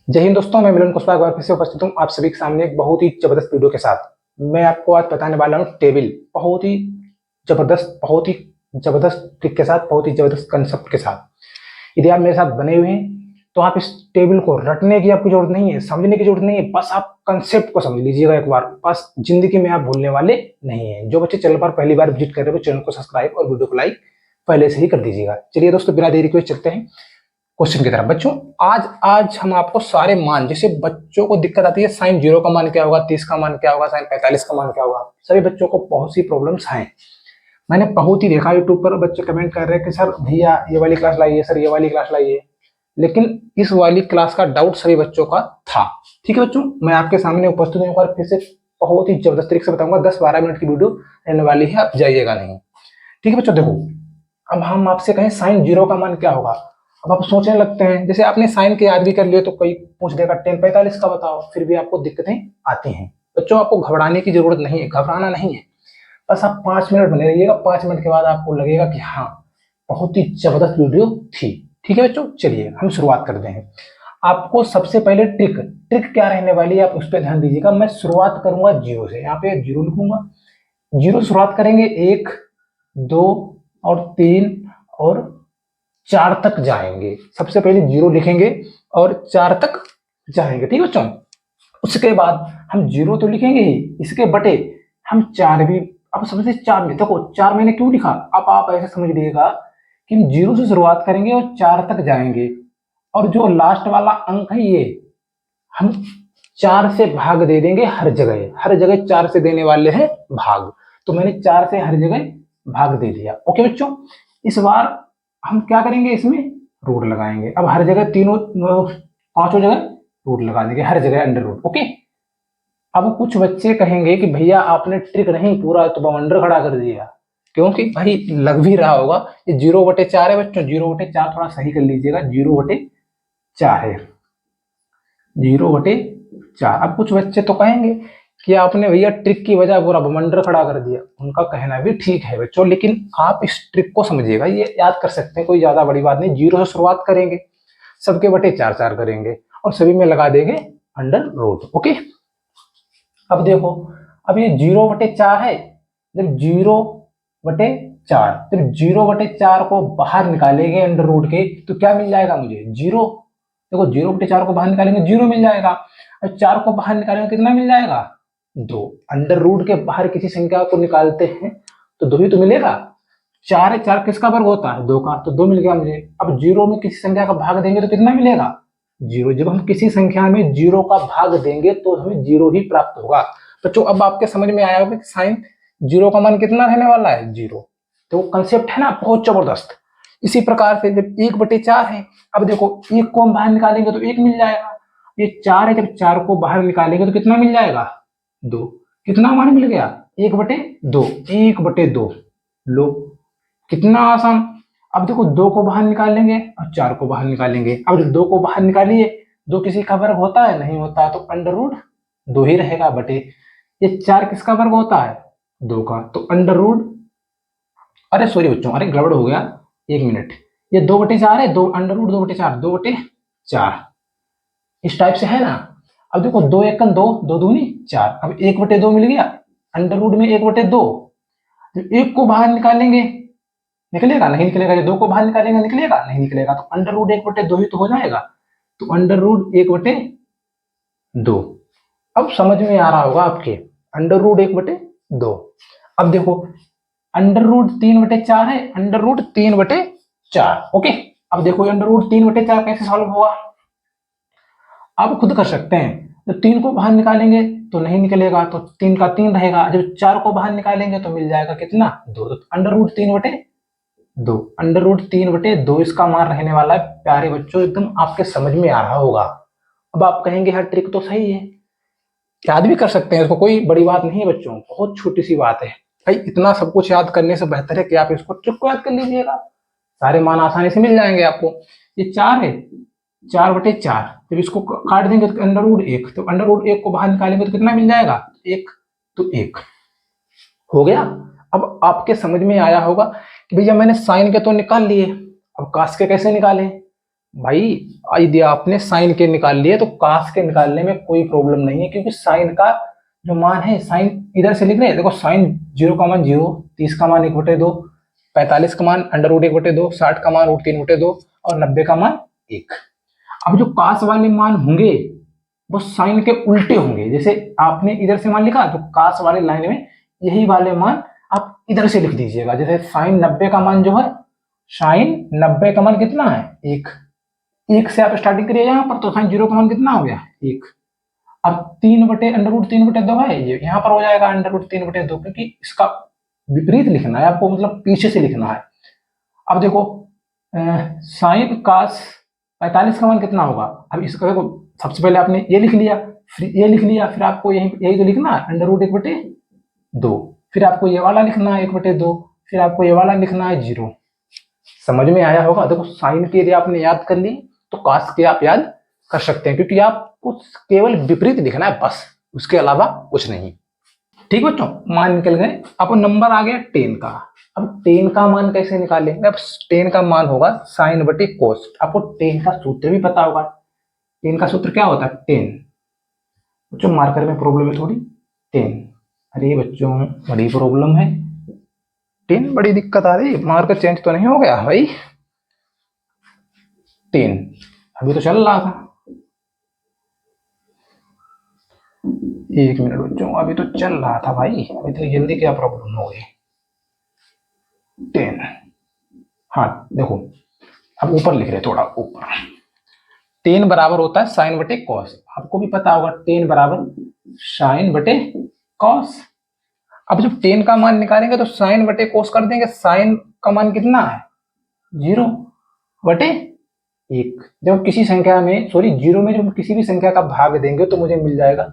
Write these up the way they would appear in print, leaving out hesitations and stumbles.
जय हिंद दोस्तों, मैं मिलन कुशवाहा एक बार फिर से उपस्थित हूँ आप सभी के सामने एक बहुत ही जबरदस्त वीडियो के साथ। मैं आपको आज बताने वाला हूँ टेबल, बहुत ही जबरदस्त ट्रिक के साथ, बहुत ही जबरदस्त कंसेप्ट के साथ। यदि आप मेरे साथ बने हुए हैं तो आप इस टेबल को रटने की आपकी जरूरत नहीं है, समझने की जरूरत नहीं है, बस आप कंसेप्ट को समझ लीजिएगा एक बार, बस जिंदगी में आप भूलने वाले नहीं है। जो बच्चे चैनल पर पहली बार विजिट कर रहे हो चैनल को सब्सक्राइब और वीडियो को लाइक पहले से ही कर दीजिएगा। चलिए दोस्तों, बिना देरी के चलते हैं क्वेश्चन की तरफ। बच्चों, आज हम आपको सारे मान, जैसे बच्चों को दिक्कत आती है साइन 0 का मान क्या होगा, 30 का मान क्या होगा, साइन 45 का मान क्या होगा, सभी बच्चों को बहुत सी प्रॉब्लम्स हैं। मैंने बहुत ही देखा यूट्यूब पर बच्चे कमेंट कर रहे हैं कि सर भैया ये वाली क्लास लाइए, सर ये वाली क्लास लाइए, लेकिन इस वाली क्लास का डाउट सभी बच्चों का था। ठीक है बच्चों, मैं आपके सामने उपस्थित हूँ, एक बार फिर से बहुत ही जबरदस्त तरीके से बताऊंगा। 10-12 मिनट की वीडियो रहने वाली है, आप जाइएगा नहीं। ठीक है बच्चों, देखो अब हम आपसे कहें साइन 0 का मान क्या होगा, अब आप सोचने लगते हैं, जैसे आपने साइन के याद भी कर लिए तो कोई पूछ देगा tan 45 का बताओ, फिर भी आपको दिक्कतें आती हैं। बच्चों, आपको घबराने की जरूरत नहीं है, घबराना नहीं है, बस आप 5 मिनट बने रहिएगा। 5 मिनट के बाद आपको लगेगा कि हाँ, बहुत ही जबरदस्त वीडियो थी। ठीक है बच्चों, चलिए हम शुरुआत करते हैं। आपको सबसे पहले ट्रिक ट्रिक क्या रहने वाली है आप उस पर ध्यान दीजिएगा। मैं शुरुआत करूंगा 0 से, यहाँ पे 0 लिखूंगा। 0 शुरुआत करेंगे, 1, 2 और 3 और 4 तक जाएंगे। सबसे पहले 0 लिखेंगे और 4 तक जाएंगे। ठीक है बच्चों, उसके बाद हम 0 तो लिखेंगे ही, इसके बटे हम 4 भी। अब सबसे 4 में देखो, 4 मैंने क्यों लिखा, अब आप ऐसे समझ लीजिएगा कि हम 0 से शुरुआत करेंगे और 4 तक जाएंगे, और जो लास्ट वाला अंक है ये हम 4 से भाग दे देंगे। हर जगह 4 से देने वाले हैं भाग, तो मैंने 4 से हर जगह भाग दे दिया। ओके बच्चों, इस बार हम क्या करेंगे, इसमें रूट लगाएंगे। अब हर जगह तीनों पांचों जगह रूट लगा देंगे, हर जगह अंडर रूट। ओके, अब कुछ बच्चे कहेंगे कि भैया आपने ट्रिक नहीं पूरा तो बवंडर खड़ा कर दिया, क्योंकि भाई लग भी रहा होगा ये 0/4 है बच्चों। 0/4 थोड़ा सही कर लीजिएगा, 0/4 है, 0/4। अब कुछ बच्चे तो कहेंगे कि आपने भैया ट्रिक की वजह पूरा बवंडर खड़ा कर दिया। उनका कहना भी ठीक है बच्चों, लेकिन आप इस ट्रिक को समझिएगा, ये याद कर सकते हैं, कोई ज्यादा बड़ी बात नहीं। 0 से शुरुआत करेंगे, सबके बटे 4 करेंगे और सभी में लगा देंगे अंडर रूट। ओके, अब देखो, अब ये 0/4 है, जब 0/4, जब 0/4 को बाहर निकालेंगे अंडर रूट के तो क्या मिल जाएगा मुझे, 0। देखो 0/4 को बाहर निकालेंगे 0 मिल जाएगा, और 4 को बाहर निकालेंगे कितना मिल जाएगा, 2। अंडर रूट के बाहर किसी संख्या को निकालते हैं तो 2 ही तो मिलेगा। 4 है, 4 किसका वर्ग होता है, 2 का, तो 2 मिल गया मुझे। अब 0 में किसी संख्या का भाग देंगे तो कितना मिलेगा, 0। जब हम किसी संख्या में 0 का भाग देंगे तो हमें 0 ही प्राप्त होगा। बच्चों, अब आपके समझ में आया होगा कि साइन 0 का मान कितना रहने वाला है, 0। तो कंसेप्ट है ना बहुत जबरदस्त। इसी प्रकार से जब 1/4 है, अब देखो 1 को हम बाहर निकालेंगे तो 1 मिल जाएगा। ये 4 है, जब 4 को बाहर निकालेंगे तो कितना मिल जाएगा, 2। कितना मान मिल गया, 1/2, 1/2। लो, कितना आसान। अब देखो 2 को बाहर निकालेंगे और 4 को बाहर निकालेंगे। अब जब 2 को बाहर निकालिए, 2 किसी का वर्ग होता है, नहीं होता, तो अंडर रूट 2 ही रहेगा बटे। ये 4 किसका वर्ग होता है, 2 का, तो अंडर रूट, अरे सॉरी बच्चों, अरे गड़बड़ हो गया, 1 मिनट। ये 2/4 है, 2 अंडर रूट 2/4, 2/4 इस टाइप से है ना। अब देखो 2 1 2, 2 दूनी 4, अब 1/2 मिल गया, अंडर रूट में 1/2। जब 1 को बाहर निकालेंगे निकलेगा, नहीं निकलेगा। ये 2 को बाहर निकालेंगे निकलेगा, नहीं निकलेगा, तो अंडर रूट 1/2 ही तो हो जाएगा, तो अंडर रूट 1/2। अब समझ में आ रहा होगा आपके, अंडर रूट 1/2। अब देखो अंडर रूट 3/4 है, अंडर रूट 3/4। ओके, अब देखो अंडर रूट 3/4 कैसे सॉल्व होगा, आप खुद कर सकते हैं। जब 3 को बाहर निकालेंगे तो नहीं निकलेगा, तो 3 का 3 रहेगा। जब 4 को बाहर निकालेंगे तो मिल जाएगा कितना, 2। तो अंडर रूट 3/2, अंडर रूट 3/2 इसका मान रहने वाला है। प्यारे बच्चों, एकदम आपके समझ में आ रहा होगा। अब आप कहेंगे हर ट्रिक तो सही है, याद भी कर सकते हैं इसको, कोई बड़ी बात नहीं है बच्चों, बहुत छोटी सी बात है। भाई इतना सब कुछ याद करने से बेहतर है कि आप इसको ट्रिक को याद कर लीजिएगा, सारे मान आसानी से मिल जाएंगे आपको। ये 4 है, 4/4, जब इसको काट देंगे तो अंडर रूट 1, तो अंडर रूट 1 को बाहर निकालेंगे तो कितना मिल जाएगा, 1, तो 1 हो गया। अब आपके समझ में आया होगा कि भैया मैंने साइन के तो निकाल लिए, अब कास के कैसे निकालें। भाई यदि आपने साइन के निकाल लिए तो कास के निकालने में कोई प्रॉब्लम नहीं है, क्योंकि साइन का जो मान है, साइन इधर से लिख रहे हैं, देखो साइन 0 का मान 0, 30 का मान 1/2, 45 का मान √1/2, 60 का मान √3/2 और 90 का मान 1। अब जो कास वाले मान होंगे वो साइन के उल्टे होंगे। जैसे आपने इधर से मान लिखा तो कास वाले लाइन में यही वाले मान आप इधर से लिख दीजिएगा। जैसे साइन 90 का मान जो है, साइन 90 का मान कितना है, 1। 1 से आप स्टार्टिंग करिए यहाँ पर, तो साइन 0 का मान कितना हो गया, 1। अब 3/√3/2 है, ये यहाँ पर हो जाएगा √3/2, क्योंकि इसका विपरीत लिखना है आपको, मतलब पीछे से लिखना है। अब देखो साइन कास 45 का मान कितना होगा। अब इसका देखो, सबसे पहले आपने ये लिख लिया, फिर ये लिख लिया, फिर आपको यही तो लिखना है √1/2, फिर आपको ये वाला लिखना है 1/2, फिर आपको ये वाला लिखना है 0। समझ में आया होगा। देखो साइन के यदि आपने याद कर ली तो कास के आप याद कर सकते हैं, क्योंकि आपको केवल विपरीत लिखना है बस, उसके अलावा कुछ नहीं। ठीक बच्चों, मान निकल गए। अब नंबर आ गया 10 का। अब 10 का मान कैसे निकालेंगे। अब 10 का मान होगा साइन बटे कोस। आपको 10 का सूत्र भी पता होगा। 10 का सूत्र क्या होता है, 10। बच्चों मार्कर में प्रॉब्लम है थोड़ी, 10। अरे बच्चों बड़ी प्रॉब्लम है, 10 बड़ी दिक्कत आ रही। मार्कर चेंज तो नहीं हो गया भाई। 10 अभी तो चल रहा था। 1 मिनट बच्चों, अभी तो चल रहा था भाई, अभी तो जल्दी क्या प्रॉब्लम हो गई। 10, हाँ देखो अब ऊपर लिख रहे, थोड़ा ऊपर। 10 बराबर होता है साइन बटे कॉस। आपको भी पता होगा 10 बराबर साइन बटे कॉस। अब जब 10 का मान निकालेंगे तो साइन बटे कोस कर देंगे। साइन का मान कितना है, 0/1। जब किसी संख्या में, सॉरी 0 में जब किसी भी संख्या का भाग देंगे तो मुझे मिल जाएगा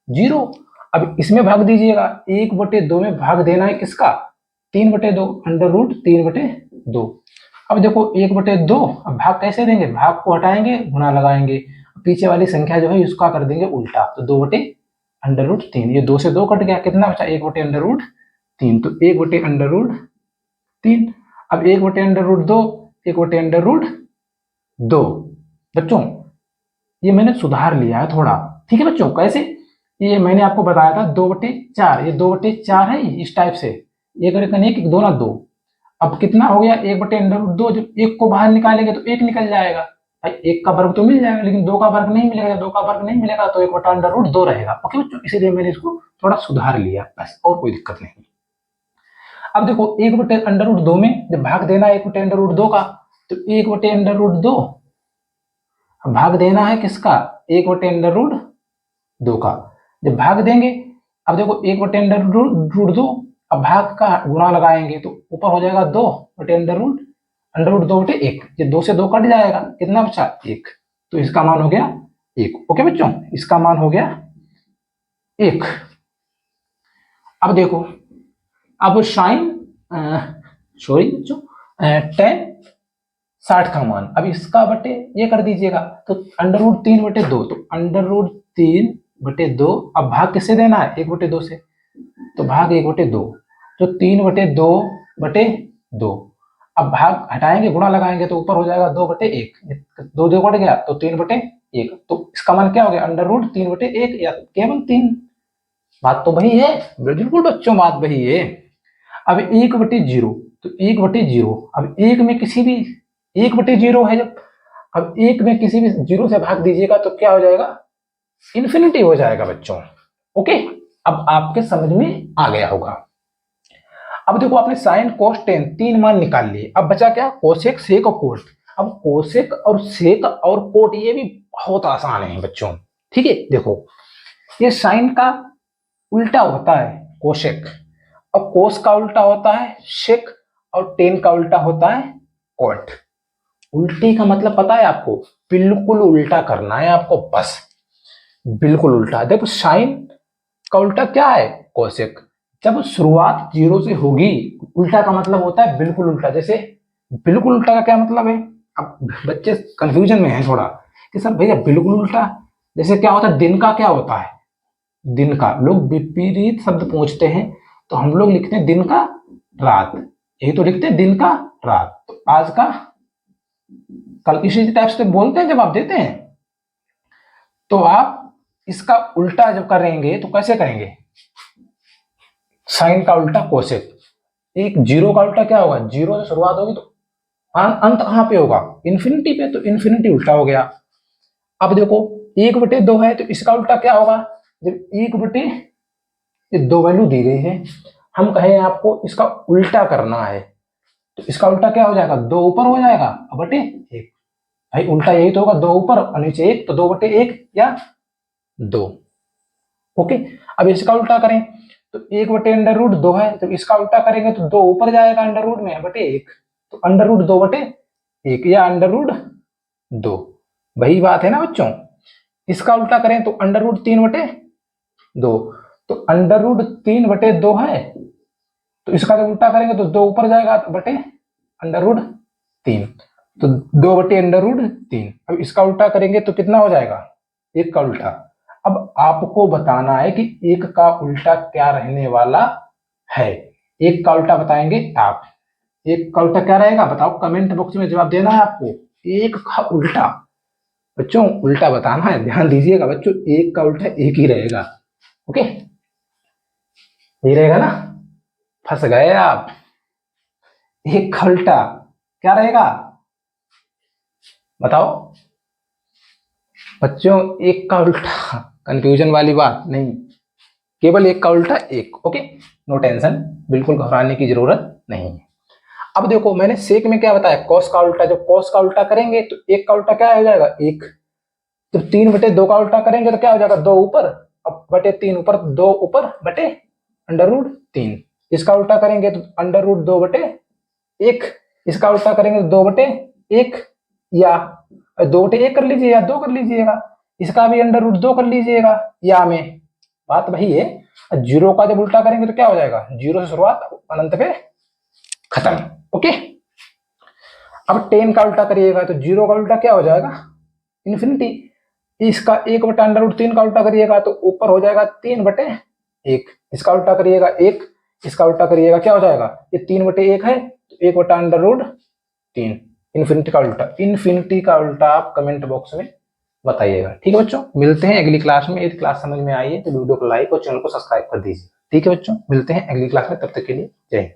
0। अब इसमें भाग दीजिएगा, 1/2 में भाग देना है किसका, 3/2, √3/2। अब देखो 1/2, अब भाग कैसे देंगे, भाग को हटाएंगे, गुणा लगाएंगे, पीछे वाली संख्या जो है उसका कर देंगे उल्टा, तो 2/√3। ये 2 से 2 कट गया, कितना बचा, 1/√3। तो 1/√3। अब 1/√2, 1/√2। बच्चों ये मैंने सुधार लिया है थोड़ा, ठीक है बच्चों। कैसे, ये मैंने आपको बताया था 2/4, ये 2/4 है इस टाइप से, 1/1, 2 ना 2। अब कितना हो गया, 1/√2। जब 1 को बाहर निकालेंगे तो 1 निकल जाएगा भाई, 1 का वर्ग तो मिल जाएगा, लेकिन 2 का वर्ग नहीं मिलेगा। 2 का वर्ग नहीं मिलेगा तो 1/√2 रहेगा। ओके बच्चों, इसीलिए मैंने इसको थोड़ा सुधार लिया बस, और कोई दिक्कत नहीं। अब देखो 1/√2 में जब भाग देना है 1/√2 का, तो 1/√2 भाग देना है किसका, 1/√2 का। जब भाग देंगे, अब देखो 1/√2, अब भाग का गुणा लगाएंगे तो ऊपर हो जाएगा 2/√2/1। ये 2 से 2 कट जाएगा, कितना बचा, 1। तो इसका मान हो गया 1। ओके बच्चों, इसका मान हो गया 1। अब देखो, अब साइन, सॉरी बच्चों, 10 60 का मान, अब इसका बटे ये कर दीजिएगा, तो √3/2, तो √3/2। अब भाग किससे देना है, 1/2 से, तो भाग 1/2, तो 3/2/2। अब भाग हटाएंगे, गुणा लगाएंगे तो ऊपर हो जाएगा 2/1। 2 2 कट गया तो 3/1। तो इसका मान क्या हो गया, √3/1 या केवल 3। बात तो वही है, बिल्कुल बच्चों बात वही है। अब 1/0, तो 1/0, अब 1 में किसी भी 1/0 है जब, अब 1 में किसी भी 0 से भाग दीजिएगा तो क्या हो जाएगा, इन्फिनिटी हो जाएगा बच्चों। ओके, अब आपके समझ में आ गया होगा। अब देखो आपने साइन कोस टेन 3 मान निकाल लिए, अब बचा क्या, कोसेक सेक और कोट। अब कोसेक और सेक और कोट ये भी बहुत आसान है बच्चों, ठीक है। देखो ये साइन का उल्टा होता है कोसेक, और कोस का उल्टा होता है शेक, और टेन का उल्टा होता है कोट। उल्टे का मतलब पता है आपको, बिल्कुल उल्टा करना है आपको बस, बिल्कुल उल्टा। देखो साइन का उल्टा क्या है, कोसेक। जब शुरुआत 0 से होगी, उल्टा का मतलब होता है बिल्कुल उल्टा। जैसे बिल्कुल उल्टा का क्या मतलब है, अब बच्चे कंफ्यूजन में हैं थोड़ा कि सर भैया बिल्कुल उल्टा, जैसे क्या होता है, दिन का क्या होता है, दिन का लोग विपरीत शब्द पूछते हैं तो हम लोग लिखते हैं दिन का रात, यही तो लिखते हैं दिन का रात। तो आज का कल इसी टाइप से बोलते हैं जब आप देते हैं, तो आप इसका उल्टा जब करेंगे तो कैसे करेंगे, साइन का उल्टा कोसेक। एक जीरो का उल्टा क्या होगा, जीरो से शुरुआत होगी तो अंत कहां पे होगा, इन्फिनिटी पे, तो इन्फिनिटी उल्टा हो गया। अब देखो 1/2 है तो इसका उल्टा क्या होगा, जब 1/2 वैल्यू दी गई है, हम कहें आपको इसका उल्टा करना है, तो इसका उल्टा क्या हो जाएगा, 2 ऊपर हो जाएगा बटे 1। भाई उल्टा यही तो होगा, 2 ऊपर और नीचे 1, तो 2/1 या 2। ओके, अब इसका उल्टा करें तो 1/√2 है, तो इसका उल्टा करेंगे तो 2 ऊपर जाएगा अंडर रूट में बटे 1, तो अंडर रूट 2/1 या अंडर रूट 2। वही बात है ना बच्चों। इसका उल्टा करें तो अंडर रूट 3/2, तो अंडर रूट 3/2 है, तो इसका जब उल्टा करेंगे तो 2 ऊपर जाएगा बटे अंडर रूट 3, तो 2/√3। अब इसका उल्टा करेंगे तो कितना हो जाएगा, 1 का उल्टा। अब आपको बताना है कि 1 का उल्टा क्या रहने वाला है, 1 का उल्टा बताएंगे आप। 1 का उल्टा क्या रहेगा बताओ, कमेंट बॉक्स में जवाब देना है आपको। 1 का उल्टा बच्चों, उल्टा बताना है, ध्यान दीजिएगा बच्चों, 1 का उल्टा 1 ही रहेगा। ओके, यही रहेगा ना, फंस गए आप। 1 का उल्टा क्या रहेगा बताओ बच्चों, 1 का उल्टा, कंफ्यूजन वाली बात नहीं, केवल 1 का उल्टा 1। ओके, नो टेंशन, बिल्कुल घबराने की जरूरत नहीं है। अब देखो मैंने सेक में क्या बताया, कॉस का उल्टा, जब कॉस का उल्टा करेंगे तो 1 का उल्टा क्या हो जाएगा 1, जब 3/2 का उल्टा करेंगे तो क्या हो जाएगा 2 ऊपर, अब बटे 3 ऊपर, 2 ऊपर बटे अंडर रूट 3। इसका उल्टा करेंगे तो अंडर रूट 2/1, इसका उल्टा करेंगे तो 2/1 या 2/1 कर लीजिए या 2 कर लीजिएगा, इसका भी अंडर रूट 2 कर लीजिएगा या में, बात वही है। जीरो का जब उल्टा करेंगे तो क्या हो जाएगा, जीरो से शुरुआत अनंत पे खत्म। ओके, अब 10 का उल्टा करिएगा तो जीरो का उल्टा क्या हो जाएगा, इन्फिनिटी। इसका 1/√3 का उल्टा करिएगा तो ऊपर हो जाएगा 3/1, इसका उल्टा करिएगा 1, इसका उल्टा करिएगा क्या हो जाएगा, ये 3/1 है तो 1/√3। इन्फिनिटी का उल्टा आप कमेंट बॉक्स में बताइएगा। ठीक है बच्चों, मिलते हैं अगली क्लास में। यदि क्लास समझ में आई है तो वीडियो को लाइक और चैनल को सब्सक्राइब कर दीजिए। ठीक है बच्चों, मिलते हैं अगली क्लास में, तब तक के लिए जय हिंद।